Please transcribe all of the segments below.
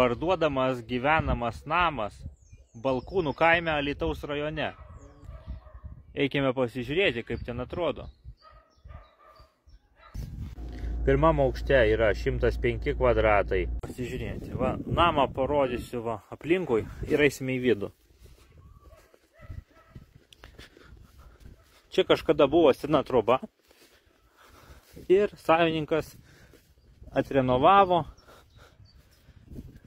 Parduodamas gyvenamas namas Balkūnų kaime Alytaus rajone. Eikime pasižiūrėti, kaip ten atrodo. Pirmam aukšte yra 105 kvadratai. Pasižiūrėti. Va, namą parodysiu va, aplinkui ir eisime į vidų. Čia kažkada buvo sena troba. Ir savininkas atrenovavo.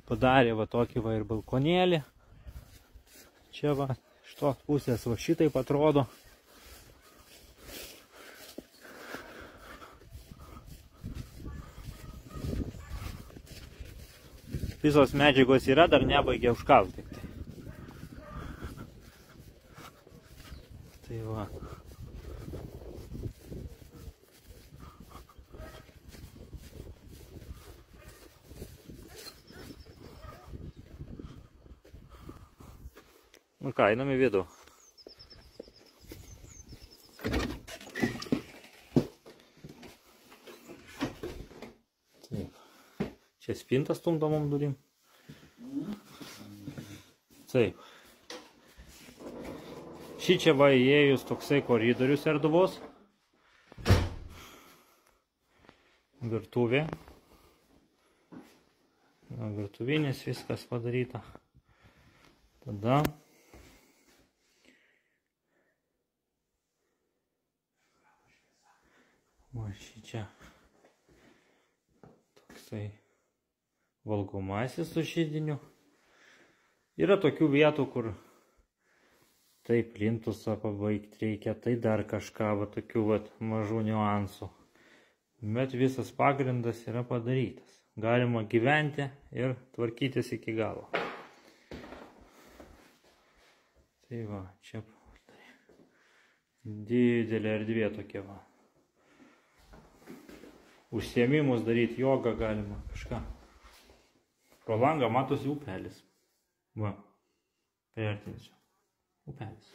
Padarė va tokį va ir balkonėlį. Čia va, iš tos pusės va šitaip atrodo. Visos medžiagos yra, dar nebaigė užkalti. Tai va. Nu ką, einam į vidų. Taip. Čia spintas stumdomom durim. Taip. Šį čia va įėjus toksai koridorius erdvos. Virtuvė. Virtuvinis viskas padaryta. Tada va šį čia toksai valgomasis su židiniu. Yra tokių vietų, kur tai plintusą pabaigti reikia, tai dar kažką, va tokių va mažų niuansų. Bet visas pagrindas yra padarytas. Galima gyventi ir tvarkytis iki galo. Tai va, čia didelė erdvė tokia va. Užsiėmimus daryti, jogą galima, kažką. Pro langą matosi upelis. Va, priartinsiu. Upelis.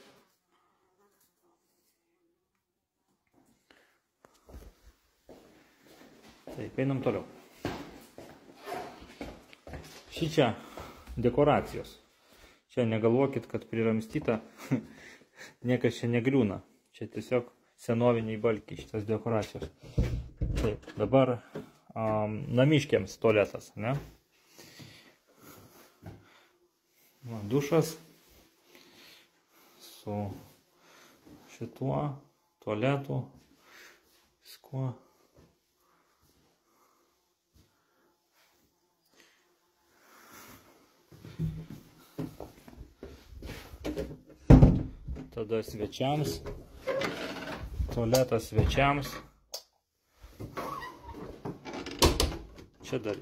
Taip, einam toliau. Šį čia dekoracijos. Čia negalvokit, kad priramstyta, niekas čia negriūna. Čia tiesiog senoviniai balkiai šitas dekoracijos. Taip, dabar namiškiams tualetas, ne? Va, dušas su šituo tualetu, viskuo. Tada svečiams, tualetas svečiams. Čia dar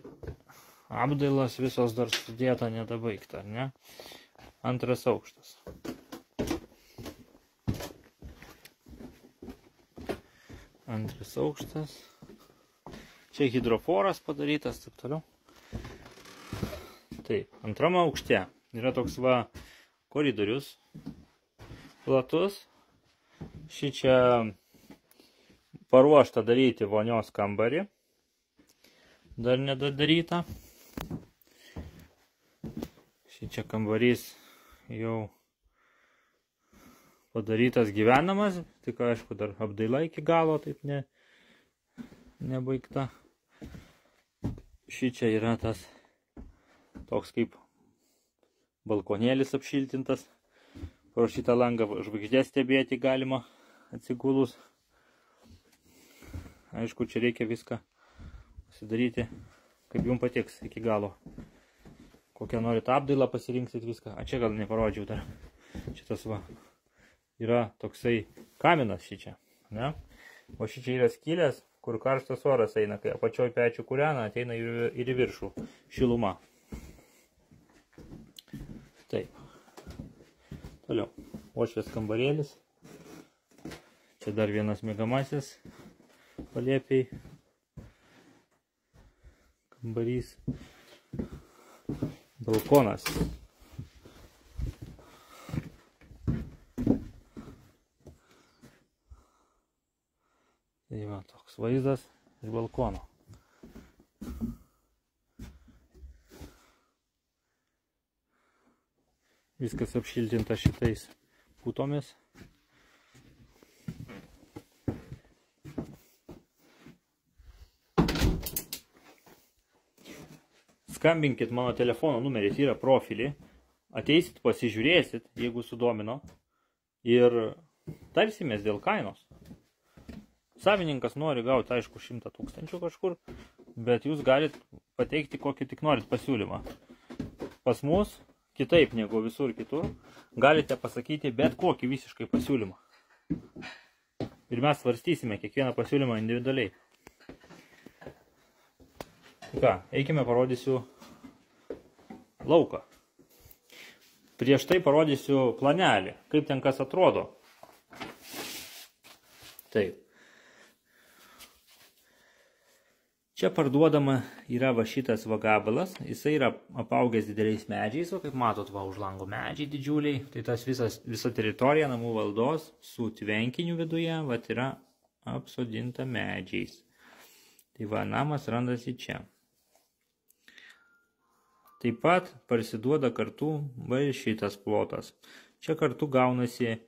apdailas visos dar sudėta, nedabaigta, ne? Antras aukštas. Antras aukštas. Čia hidroforas padarytas, taip toliau. Taip, antram aukšte yra toks va koridorius. Platus. Šį čia paruošta daryti vonios kambarį. Dar nedadaryta. Šį čia kambarys jau padarytas gyvenamas. Tik aišku, dar apdaila iki galo taip nebaigta. Šį čia yra tas toks kaip balkonėlis apšiltintas. Pro šitą langą žvaigždės stebėti galima atsigulus. Aišku, čia reikia viską pasidaryti, kaip jums patiks iki galo. Kokią norit apdailą pasirinksit viską. A čia gal neparodžiau dar. Šitas va yra toksai kaminas šį čia. Ne? O šį čia yra skylės, kur karštas oras eina, kai apačioj pečių kūrena, ateina ir į viršų šiluma. Taip. Toliau. Uošvės kambarėlis. Čia dar vienas miegamasis palėpiai. Kambarys. Balkonas. Tai va, toks vaizdas iš balkono. Viskas apšiltinta šitais putomis. Skambinkit, mano telefono numeris yra profilį. Ateisit, pasižiūrėsit, jeigu sudomino. Ir tarsimės dėl kainos. Savininkas nori gauti, aišku, 100 000 kažkur, bet jūs galit pateikti kokį tik norit pasiūlymą. Pas mus, kitaip negu visur kitur, galite pasakyti bet kokį visiškai pasiūlymą. Ir mes svarstysime kiekvieną pasiūlymą individualiai. Ką, eikime parodysiu lauką. Prieš tai parodysiu planelį, kaip ten kas atrodo. Taip. Čia parduodama yra va šitas va gabalas. Jisai yra apaugęs dideliais medžiais, o kaip matot, va už lango medžiai didžiuliai. Tai tas visa teritorija namų valdos su tvenkiniu viduje va yra apsodinta medžiais. Tai va namas randasi čia. Taip pat parsiduoda kartu va šitas plotas. Čia kartu gaunasi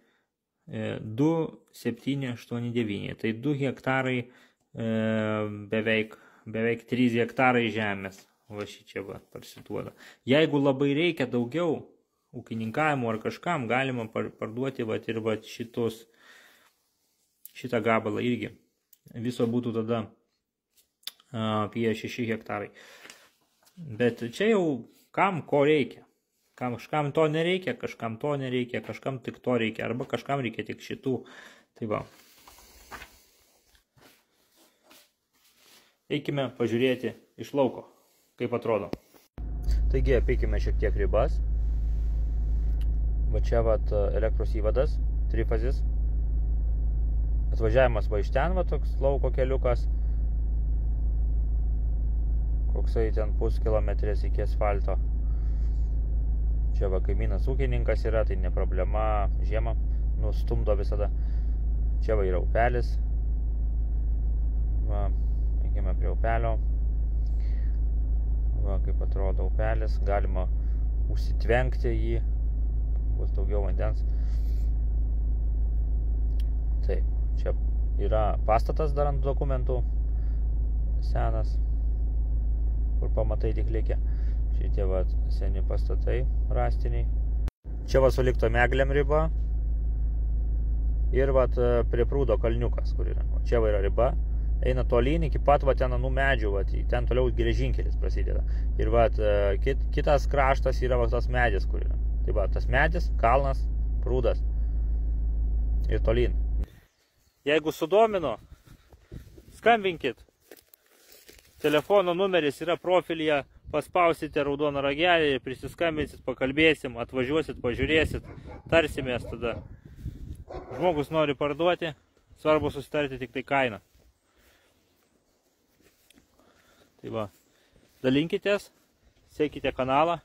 2,789. Tai 2 hektarai, beveik 3 hektarai žemės. Va šičia va parsiduoda. Jeigu labai reikia daugiau ūkininkavimo ar kažkam, galima parduoti va ir va šitą gabalą irgi. Viso būtų tada apie 6 hektarai. Bet čia jau kam ko reikia. Kažkam to nereikia, kažkam to nereikia, kažkam tik to reikia, arba kažkam reikia tik šitų. Tai va. Eikime pažiūrėti iš lauko, kaip atrodo. Taigi apeikime šiek tiek ribas. Va čia vat elektros įvadas, trifazis. Atvažiavimas va iš ten, va toks lauko keliukas. Koksai ten puskilometrės iki asfalto. Čia va kaimynas ūkininkas yra, tai ne problema, žiemą nustumdo visada. Čia va yra upelis. Va, eikime prie upelio. Va, kaip atrodo upelis, galima užsitvenkti jį, bus daugiau vandens. Taip, čia yra pastatas dar ant dokumentų, senas, kur pamatai tik likę. Šitie va seni pastatai rąstiniai. Čia va sulikto meglėm riba. Ir va prie prūdo kalniukas, kur yra. O čia va yra riba. Eina tolyn iki pat va ten anų medžių, va, ten toliau geležinkelis prasideda. Ir va kitas kraštas yra va tas medis, kur yra. Tai va tas medis, kalnas, prūdas. Ir tolyn. Jeigu sudomino, skambinkit. Telefono numeris yra profilyje, paspausite raudoną ragelį ir prisiskambinsit, pakalbėsim, atvažiuosit, pažiūrėsit, tarsimės tada. Žmogus nori parduoti, svarbu susitarti tik tai kainą. Tai va, dalinkitės, sekite kanalą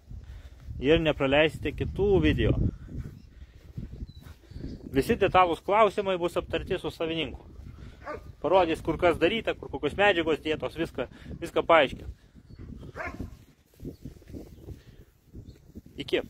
ir nepraleisite kitų video. Visi detalūs klausimai bus aptarti su savininku. Parodys, kur kas daryta, kur kokios medžiagos dėtos, viską paaiškins. Iki.